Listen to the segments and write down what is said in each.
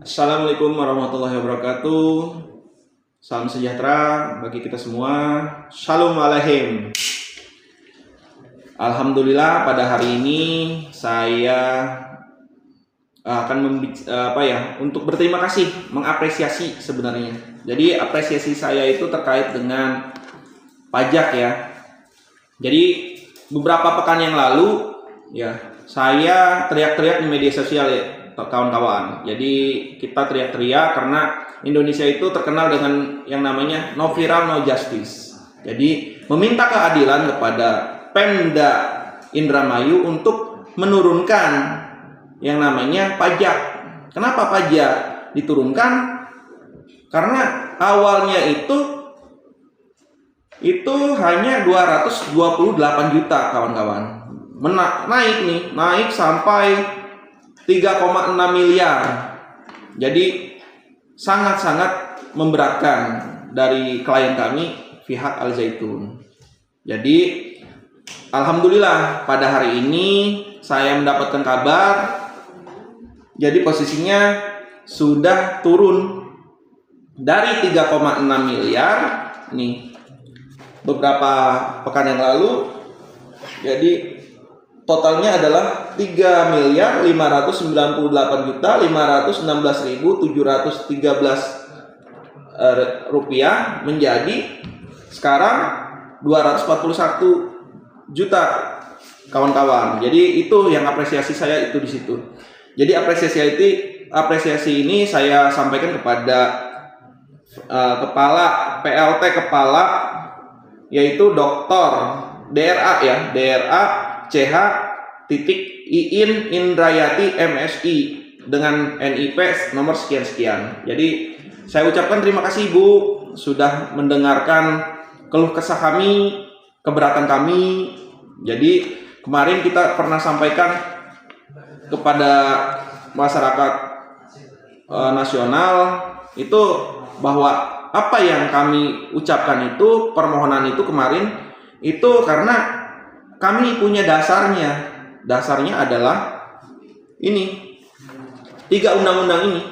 Assalamualaikum warahmatullahi wabarakatuh. Salam sejahtera bagi kita semua. Shalom alaikum. Alhamdulillah pada hari ini saya akan untuk berterima kasih, mengapresiasi sebenarnya. Jadi apresiasi saya itu terkait dengan pajak ya. Jadi beberapa pekan yang lalu ya saya teriak-teriak di media sosial ya, kawan-kawan. Jadi kita teriak-teriak karena Indonesia itu terkenal dengan yang namanya no viral no justice. Jadi meminta keadilan kepada Pemda Indramayu untuk menurunkan yang namanya pajak. Kenapa pajak diturunkan? Karena awalnya itu hanya 228 juta kawan-kawan. Naik sampai 3,6 miliar. Jadi sangat-sangat memberatkan dari klien kami pihak Al Zaitun. Jadi alhamdulillah pada hari ini saya mendapatkan kabar. Jadi posisinya sudah turun dari 3,6 miliar nih beberapa pekan yang lalu. Jadi totalnya adalah 3.598.516.713 rupiah menjadi sekarang 241 juta kawan-kawan. Jadi itu yang apresiasi saya itu di situ. Jadi apresiasi ini saya sampaikan kepada PLT kepala yaitu Dr. DRA ya, DRA CH Iin Indrayati MSI dengan NIP nomor sekian-sekian. Jadi saya ucapkan terima kasih Ibu sudah mendengarkan keluh kesah kami, keberatan kami. Jadi kemarin kita pernah sampaikan kepada masyarakat nasional itu bahwa apa yang kami ucapkan itu, permohonan itu kemarin itu karena kami punya dasarnya. Dasarnya adalah ini 3 undang-undang ini.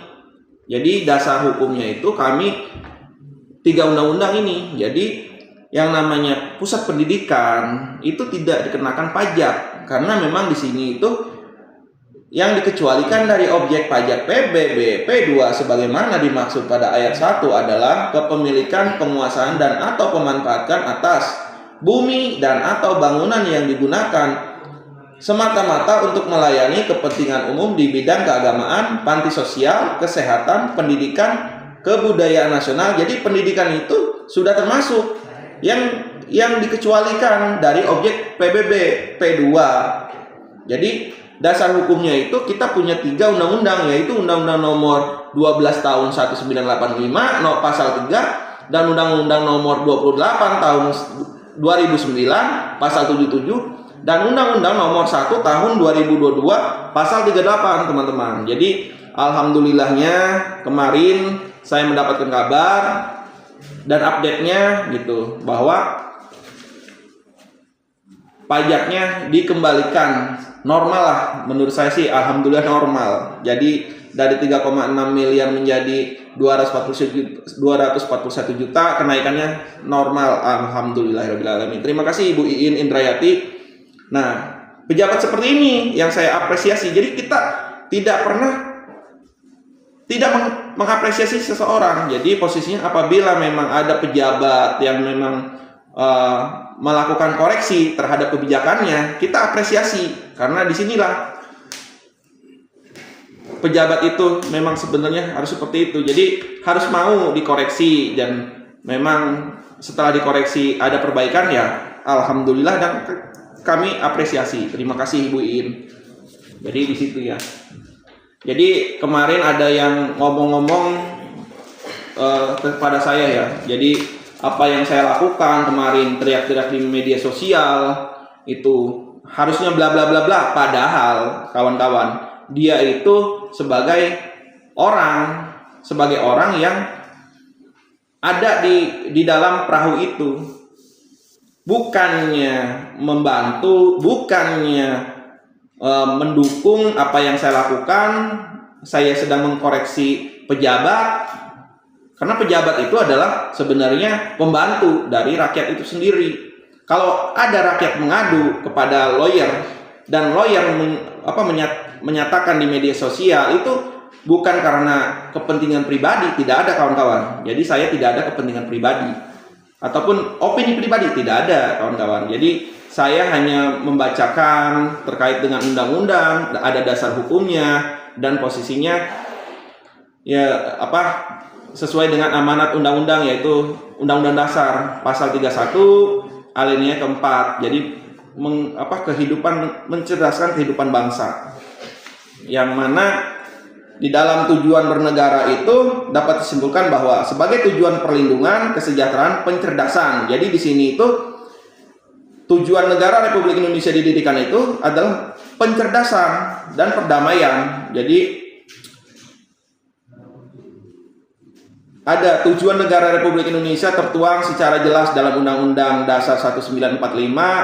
Jadi dasar hukumnya itu kami 3 undang-undang ini. Jadi yang namanya pusat pendidikan itu tidak dikenakan pajak karena memang di sini itu yang dikecualikan dari objek pajak PBB P2 sebagaimana dimaksud pada ayat 1 adalah kepemilikan, penguasaan dan atau pemanfaatan atas bumi dan atau bangunan yang digunakan semata-mata untuk melayani kepentingan umum di bidang keagamaan, panti sosial, kesehatan, pendidikan, kebudayaan nasional. Jadi pendidikan itu sudah termasuk yang dikecualikan dari objek PBB P2. Jadi dasar hukumnya itu kita punya 3 undang-undang, yaitu Undang-Undang Nomor 12 Tahun 1985 pasal 3 dan Undang-Undang Nomor 28 Tahun 2009 pasal 77 dan Undang-Undang Nomor 1 Tahun 2022 pasal 38 teman-teman. Jadi alhamdulillahnya kemarin saya mendapatkan kabar dan update-nya gitu bahwa pajaknya dikembalikan normal lah. Menurut saya sih alhamdulillah normal. Jadi dari 3,6 miliar menjadi 241 juta kenaikannya normal. Alhamdulillahirrahmanirrahim. Terima kasih Ibu Iin Indrayati. Nah, pejabat seperti ini yang saya apresiasi. Jadi kita tidak mengapresiasi seseorang. Jadi posisinya apabila memang ada pejabat yang memang melakukan koreksi terhadap kebijakannya, kita apresiasi karena disinilah pejabat itu memang sebenarnya harus seperti itu. Jadi harus mau dikoreksi dan memang setelah dikoreksi ada perbaikan ya alhamdulillah dan kami apresiasi. Terima kasih Ibu Iin. Jadi di situ ya. Jadi kemarin ada yang ngomong-ngomong kepada saya ya. Jadi apa yang saya lakukan kemarin teriak-teriak di media sosial itu harusnya bla bla bla bla, padahal kawan-kawan dia itu sebagai orang yang ada di dalam perahu itu, bukannya membantu, bukannya mendukung apa yang saya lakukan, saya sedang mengkoreksi pejabat, karena pejabat itu adalah sebenarnya pembantu dari rakyat itu sendiri. Kalau ada rakyat mengadu kepada lawyer dan lawyer menyatakan di media sosial, itu bukan karena kepentingan pribadi, tidak ada kawan-kawan. Jadi saya tidak ada kepentingan pribadi ataupun opini pribadi, tidak ada kawan-kawan. Jadi saya hanya membacakan terkait dengan undang-undang, ada dasar hukumnya dan posisinya ya sesuai dengan amanat undang-undang, yaitu Undang-Undang Dasar pasal 31 alinea keempat. Jadi mencerdaskan kehidupan bangsa, yang mana di dalam tujuan bernegara itu dapat disimpulkan bahwa sebagai tujuan perlindungan, kesejahteraan, pencerdasan. Jadi di sini itu tujuan negara Republik Indonesia didirikan itu adalah pencerdasan dan perdamaian. Jadi ada tujuan negara Republik Indonesia tertuang secara jelas dalam Undang-Undang Dasar 1945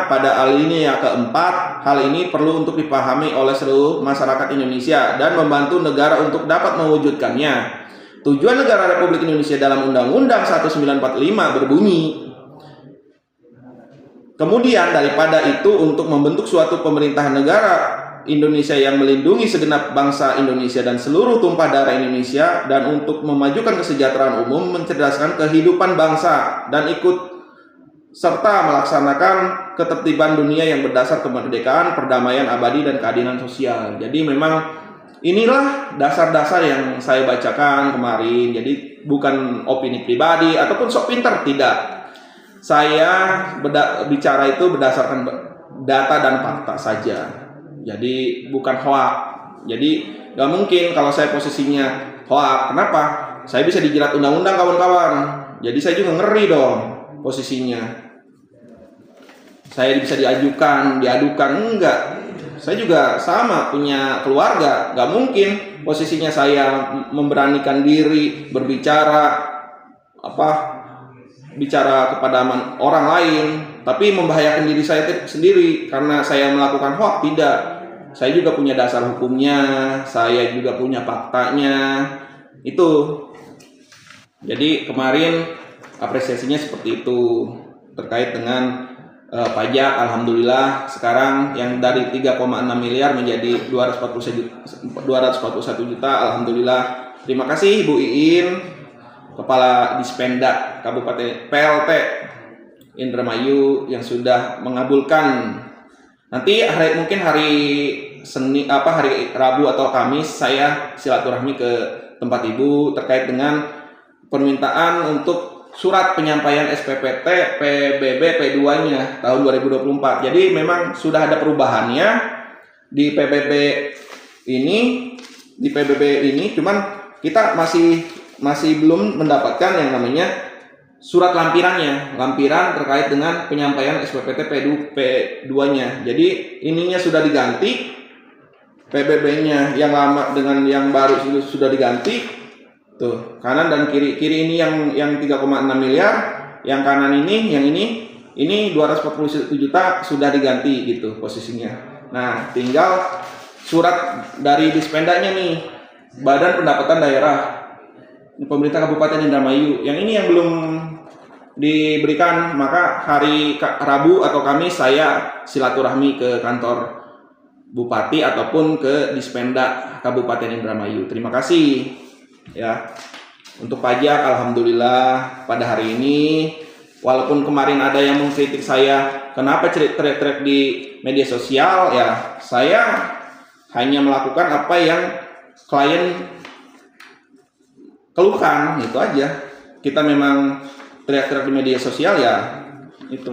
pada alinea keempat. Hal ini perlu untuk dipahami oleh seluruh masyarakat Indonesia dan membantu negara untuk dapat mewujudkannya. Tujuan negara Republik Indonesia dalam Undang-Undang 1945 berbunyi, kemudian daripada itu untuk membentuk suatu pemerintahan negara Indonesia yang melindungi segenap bangsa Indonesia dan seluruh tumpah darah Indonesia, dan untuk memajukan kesejahteraan umum, mencerdaskan kehidupan bangsa, dan ikut serta melaksanakan ketertiban dunia yang berdasar kemerdekaan, perdamaian abadi, dan keadilan sosial. Jadi memang inilah dasar-dasar yang saya bacakan kemarin. Jadi bukan opini pribadi ataupun sok pinter, tidak. Saya bicara itu berdasarkan data dan fakta saja. Jadi bukan hoak. Jadi gak mungkin kalau saya posisinya hoak. Kenapa? Saya bisa dijerat undang-undang kawan-kawan. Jadi saya juga ngeri dong posisinya. Saya bisa diadukan. Enggak. Saya juga sama punya keluarga. Gak mungkin posisinya saya memberanikan diri berbicara bicara kepada orang lain, tapi membahayakan diri saya sendiri karena saya melakukan hoax. Tidak, saya juga punya dasar hukumnya, saya juga punya faktanya. Itu jadi kemarin apresiasinya seperti itu terkait dengan pajak. Alhamdulillah sekarang yang dari 3,6 miliar menjadi 241 juta. Alhamdulillah, terima kasih Bu Iin, Kepala Dispenda Kabupaten PLT Indramayu, yang sudah mengabulkan. Nanti mungkin hari Rabu atau Kamis saya silaturahmi ke tempat Ibu terkait dengan permintaan untuk surat penyampaian SPPT PBB P2-nya tahun 2024. Jadi memang sudah ada perubahannya di PBB ini, cuman kita masih belum mendapatkan yang namanya surat lampiran terkait dengan penyampaian SPPT P2-nya. Jadi ininya sudah diganti, PBB-nya yang lama dengan yang baru sudah diganti. Tuh, kanan dan kiri ini yang 3,6 miliar, yang kanan ini, ini 241 juta sudah diganti gitu posisinya. Nah, tinggal surat dari Dispendanya nih, Badan Pendapatan Daerah Pemerintah Kabupaten Indramayu. Yang ini yang belum diberikan, maka hari Rabu atau Kamis saya silaturahmi ke kantor Bupati ataupun ke Dispenda Kabupaten Indramayu. Terima kasih ya. Untuk pajak, alhamdulillah pada hari ini, walaupun kemarin ada yang mengkritik saya kenapa teriak-teriak di media sosial, ya saya hanya melakukan apa yang klien keluhkan, itu aja. Kita memang teriak-teriak di media sosial, ya itu.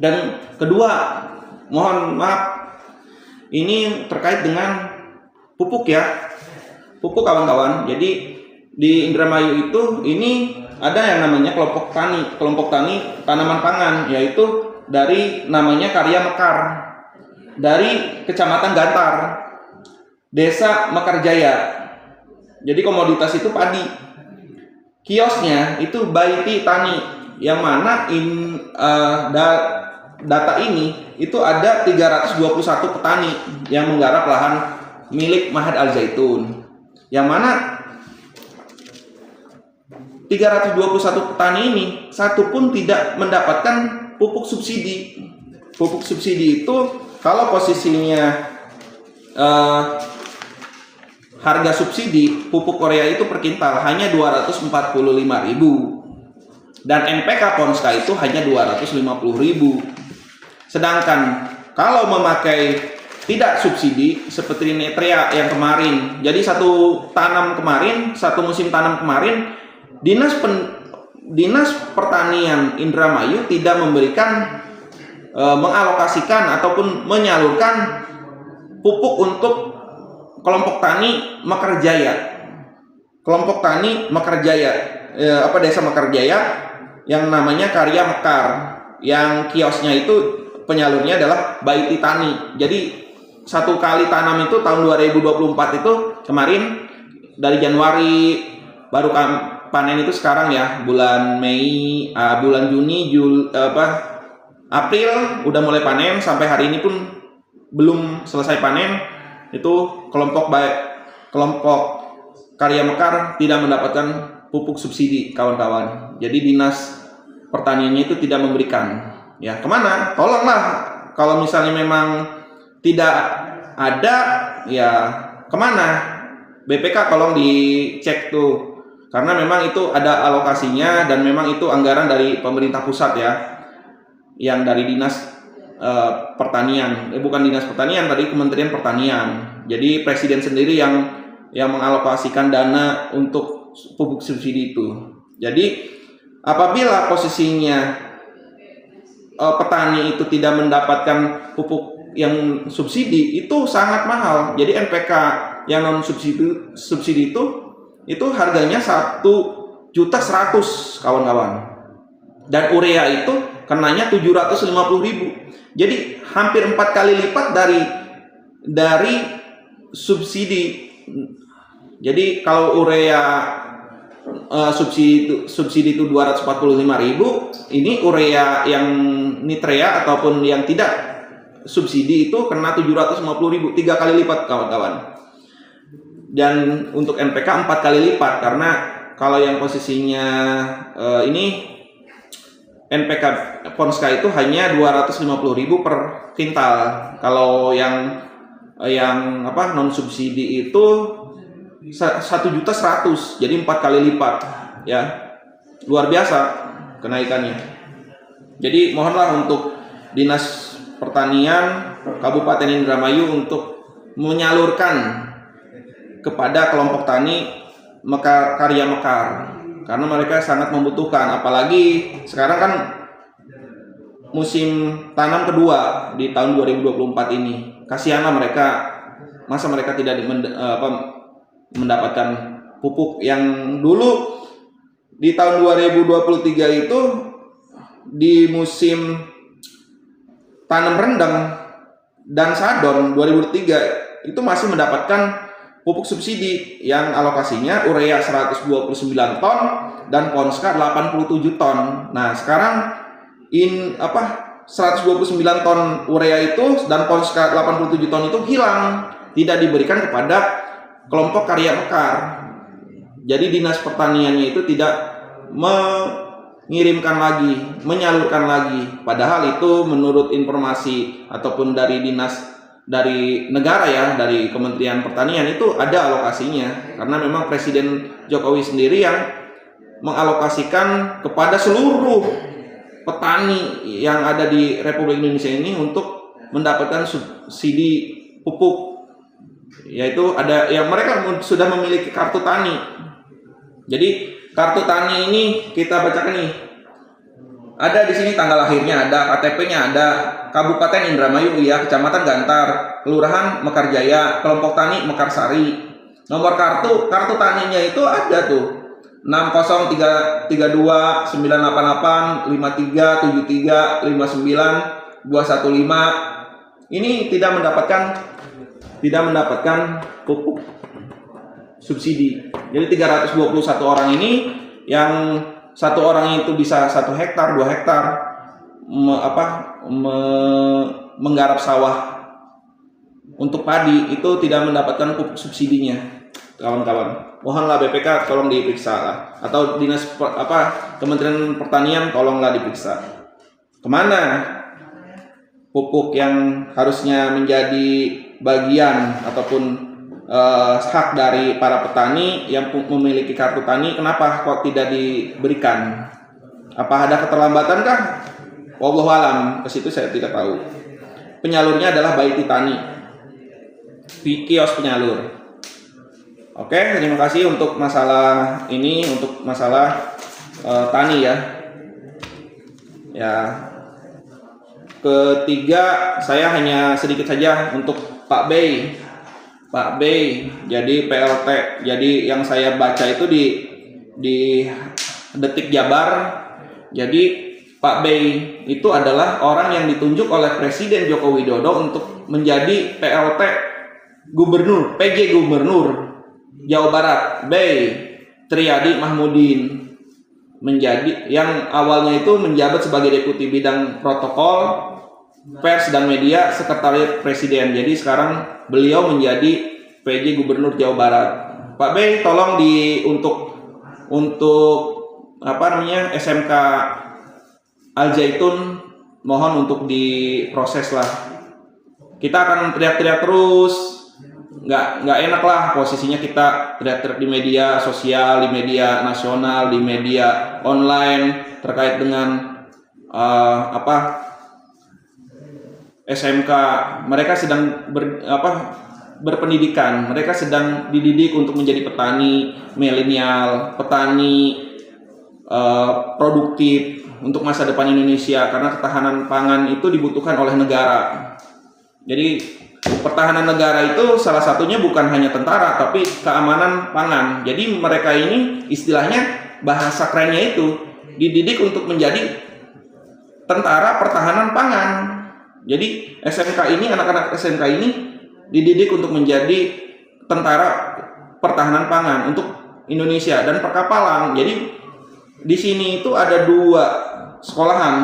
Dan kedua, mohon maaf, ini terkait dengan pupuk ya, pupuk kawan-kawan. Jadi di Indramayu itu ini ada yang namanya kelompok tani tanaman pangan, yaitu dari namanya Karya Mekar, dari Kecamatan Gantar, Desa Mekarjaya. Jadi komoditas itu padi. Kiosnya itu Baiti Tani, yang mana data ini itu ada 321 petani yang menggarap lahan milik Mahad Al Zaitun. yang mana 321 petani ini satu pun tidak mendapatkan pupuk subsidi. Pupuk subsidi itu kalau posisinya harga subsidi pupuk Korea itu per kintal hanya 245.000 dan NPK Ponska itu hanya 250.000. Sedangkan kalau memakai tidak subsidi seperti Netrea yang kemarin, jadi satu musim tanam kemarin, Dinas Pertanian Indramayu tidak memberikan mengalokasikan ataupun menyalurkan pupuk untuk kelompok tani Mekarjaya. Kelompok tani Mekarjaya, Desa Mekarjaya yang namanya Karya Mekar, yang kiosnya itu penyalurnya adalah Baiti Tani. Jadi satu kali tanam itu tahun 2024 itu kemarin dari Januari, baru panen itu sekarang ya, bulan Mei, bulan Juni, April udah mulai panen, sampai hari ini pun belum selesai panen. Itu kelompok Karya Mekar tidak mendapatkan pupuk subsidi, kawan-kawan. Jadi Dinas Pertaniannya itu tidak memberikan. Ya, kemana? Tolonglah, kalau misalnya memang tidak ada, ya kemana? BPK tolong dicek tuh, karena memang itu ada alokasinya dan memang itu anggaran dari pemerintah pusat ya, yang dari Dinas Pertanian, bukan Dinas Pertanian, tadi Kementerian Pertanian. Jadi Presiden sendiri yang mengalokasikan dana untuk pupuk subsidi itu. Jadi apabila posisinya petani itu tidak mendapatkan pupuk yang subsidi, itu sangat mahal. Jadi NPK yang non subsidi itu harganya 1.100.000 kawan-kawan. Dan urea itu kenanya 750.000. Jadi hampir 4 kali lipat dari subsidi. Jadi kalau urea subsidi itu 245.000, ini urea yang Nitrea ataupun yang tidak subsidi itu kena 750.000, 3 kali lipat kawan-kawan. Dan untuk NPK 4 kali lipat, karena kalau yang posisinya ini NPK Ponska itu hanya 250.000 per kintal. Kalau yang non subsidi itu 1.100.000, jadi 4 kali lipat ya, luar biasa kenaikannya. Jadi mohonlah untuk Dinas Pertanian Kabupaten Indramayu untuk menyalurkan kepada kelompok tani Karya Mekar, karena mereka sangat membutuhkan, apalagi sekarang kan musim tanam kedua di tahun 2024 ini. Kasihanlah mereka, masa mereka tidak mendapatkan pupuk yang dulu di tahun 2023 itu di musim tanam rendang dan sadon 2003 itu masih mendapatkan pupuk subsidi yang alokasinya urea 129 ton dan Ponska 87 ton. Nah, sekarang 129 ton urea itu dan Ponska 87 ton itu hilang, tidak diberikan kepada kelompok Karya Mekar. Jadi Dinas Pertaniannya itu tidak mengirimkan lagi, menyalurkan lagi. Padahal itu menurut informasi ataupun dari negara ya, dari Kementerian Pertanian itu ada alokasinya, karena memang Presiden Jokowi sendiri yang mengalokasikan kepada seluruh petani yang ada di Republik Indonesia ini untuk mendapatkan subsidi pupuk, yaitu ada yang mereka sudah memiliki kartu tani. Jadi kartu tani ini kita bacakan nih. Ada di sini tanggal lahirnya, ada KTP-nya, ada Kabupaten Indramayu ya, Kecamatan Gantar, Kelurahan Mekarjaya, Kelompok Tani Mekarsari. Nomor kartu taninya itu ada tuh 60332 988 5373 59 215. Ini tidak mendapatkan pupuk subsidi. Jadi 321 orang ini, yang satu orang itu bisa 1 hektar, 2 hektar menggarap sawah untuk padi, itu tidak mendapatkan pupuk subsidinya. kawan-kawan. Mohonlah BPK tolong diperiksa lah, atau Kementerian Pertanian tolonglah diperiksa. Kemana pupuk yang harusnya menjadi bagian ataupun hak dari para petani yang memiliki kartu tani, kenapa kok tidak diberikan? Apa ada keterlambatan kah? Wallahu alam, ke situ saya tidak tahu. Penyalurnya adalah Baiti Tani, kios penyalur. Oke, terima kasih untuk masalah ini, untuk masalah tani ya. Ya. Ketiga, saya hanya sedikit saja untuk Pak Bey. Pak Bey, jadi PLT. Jadi yang saya baca itu di Detik Jabar. Jadi Pak Bey itu adalah orang yang ditunjuk oleh Presiden Joko Widodo untuk menjadi PLT Gubernur, PJ Gubernur Jawa Barat. Bey Triadi Mahmudin menjadi yang awalnya itu menjabat sebagai Deputi Bidang Protokol Pers dan Media Sekretariat Presiden. Jadi sekarang beliau menjadi PJ Gubernur Jawa Barat. Pak Bey tolong untuk SMK Al Zaitun, mohon untuk diproses lah. Kita akan teriak-teriak terus, nggak enak lah posisinya kita teriak-teriak di media sosial, di media nasional, di media online terkait dengan SMK. Mereka sedang berpendidikan, mereka sedang dididik untuk menjadi petani milenial, petani produktif untuk masa depan Indonesia, karena ketahanan pangan itu dibutuhkan oleh negara. Jadi pertahanan negara itu salah satunya bukan hanya tentara, tapi keamanan pangan. Jadi mereka ini istilahnya, bahasa kerennya itu dididik untuk menjadi tentara pertahanan pangan. Jadi anak-anak SMK ini dididik untuk menjadi tentara pertahanan pangan untuk Indonesia dan perkapalan. Jadi di sini itu ada 2 sekolahan,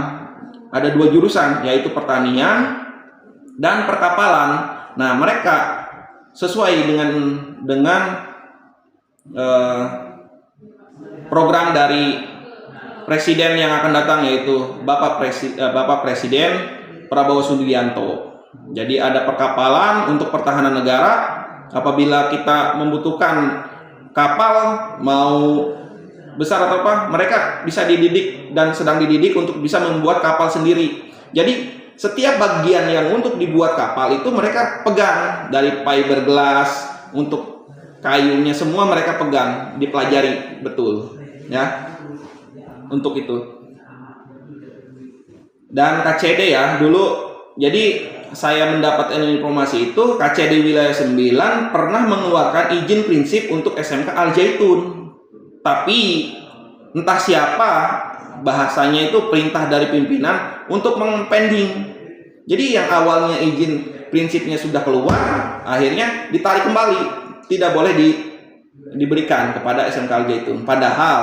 ada 2 jurusan, yaitu pertanian dan perkapalan. Nah, mereka sesuai dengan program dari presiden yang akan datang, yaitu Bapak Presiden Prabowo Subianto. Jadi ada perkapalan untuk pertahanan negara. Apabila kita membutuhkan kapal, mau besar atau apa, mereka bisa dididik dan sedang dididik untuk bisa membuat kapal sendiri. Jadi setiap bagian yang untuk dibuat kapal itu mereka pegang, dari fiberglass untuk kayunya semua mereka pegang, dipelajari betul ya untuk itu. Dan KCD ya dulu, jadi saya mendapatkan informasi itu KCD wilayah 9 pernah mengeluarkan izin prinsip untuk SMK Al Zaitun. Tapi entah siapa, bahasanya itu perintah dari pimpinan untuk mempending. Jadi yang awalnya izin prinsipnya sudah keluar, akhirnya ditarik kembali, tidak boleh diberikan kepada SMK Al Zaitun. Padahal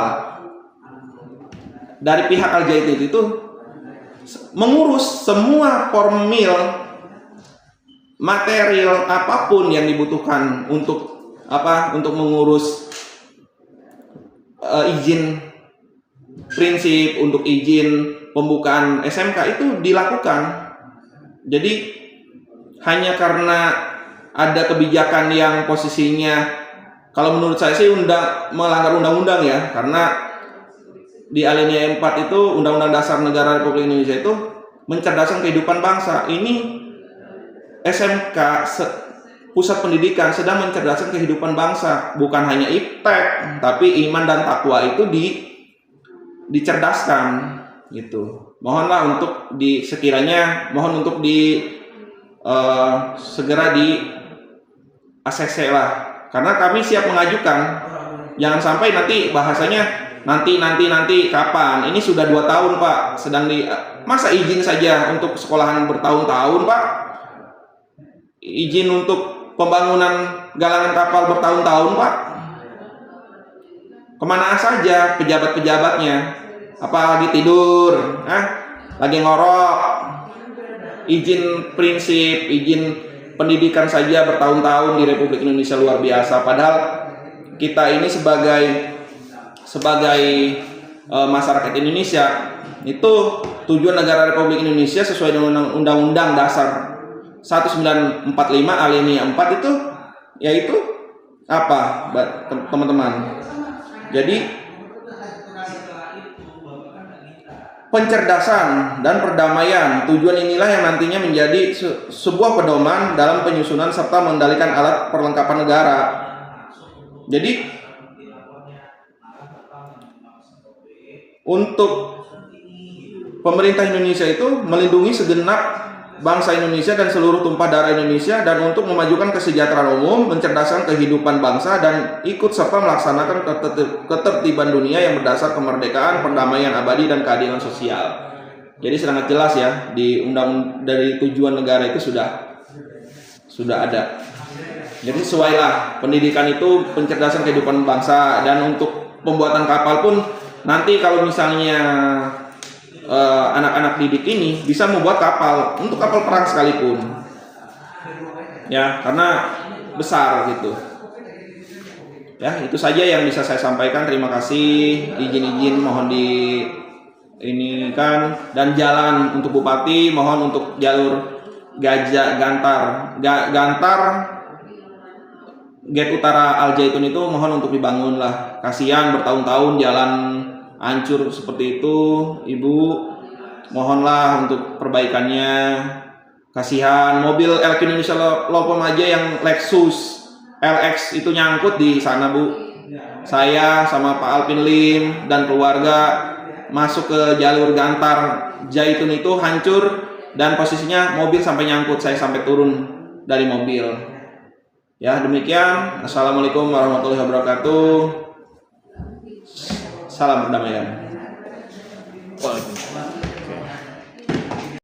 dari pihak Al Zaitun itu mengurus semua formil material apapun yang dibutuhkan untuk mengurus izin prinsip, untuk izin pembukaan SMK itu dilakukan. Jadi hanya karena ada kebijakan yang posisinya, kalau menurut saya sih melanggar undang-undang ya, karena di alinea 4 itu Undang-Undang Dasar Negara Republik Indonesia itu mencerdaskan kehidupan bangsa. Ini SMK pusat pendidikan sedang mencerdaskan kehidupan bangsa, bukan hanya iptek, tapi iman dan takwa itu dicerdaskan gitu. Mohonlah untuk mohon untuk segera di ACC lah, karena kami siap mengajukan. Jangan sampai nanti bahasanya nanti kapan? Ini sudah 2 tahun Pak, masa izin saja untuk sekolahan bertahun-tahun Pak? Izin untuk pembangunan galangan kapal bertahun-tahun Pak. Kemana saja pejabat-pejabatnya? Apa lagi tidur? Lagi ngorok? Izin prinsip, izin pendidikan saja bertahun-tahun di Republik Indonesia luar biasa. Padahal kita ini sebagai masyarakat Indonesia, itu tujuan negara Republik Indonesia sesuai dengan Undang-Undang Dasar 1945 alinea 4 itu yaitu apa, teman-teman? Jadi pencerdasan dan perdamaian, tujuan inilah yang nantinya menjadi sebuah pedoman dalam penyusunan serta mengendalikan alat perlengkapan negara. Jadi untuk pemerintah Indonesia itu melindungi segenap bangsa Indonesia dan seluruh tumpah darah Indonesia, dan untuk memajukan kesejahteraan umum, mencerdaskan kehidupan bangsa, dan ikut serta melaksanakan ketertiban dunia yang berdasar kemerdekaan, perdamaian abadi, dan keadilan sosial. Jadi sangat jelas ya, di dari tujuan negara itu sudah ada. Jadi sesuailah, pendidikan itu pencerdasan kehidupan bangsa, dan untuk pembuatan kapal pun nanti kalau misalnya anak-anak didik ini bisa membuat kapal untuk kapal perang sekalipun, ya, karena besar gitu. Ya, itu saja yang bisa saya sampaikan. Terima kasih. Izin mohon di ini kan, dan jalan untuk Bupati mohon untuk jalur Gantar Gate Utara Al Zaitun itu mohon untuk dibangun lah. Kasihan bertahun-tahun jalan hancur seperti itu, Ibu. Mohonlah untuk perbaikannya. Kasihan mobil LQ Indonesia Lopom aja yang Lexus LX itu nyangkut di sana, Bu. Saya sama Pak Alvin Lim dan keluarga masuk ke jalur Gantar Zaitun itu hancur, dan posisinya mobil sampai nyangkut, saya sampai turun dari mobil. Ya, demikian. Assalamualaikum warahmatullahi wabarakatuh. Salam perdamaian. Waalaikumsalam.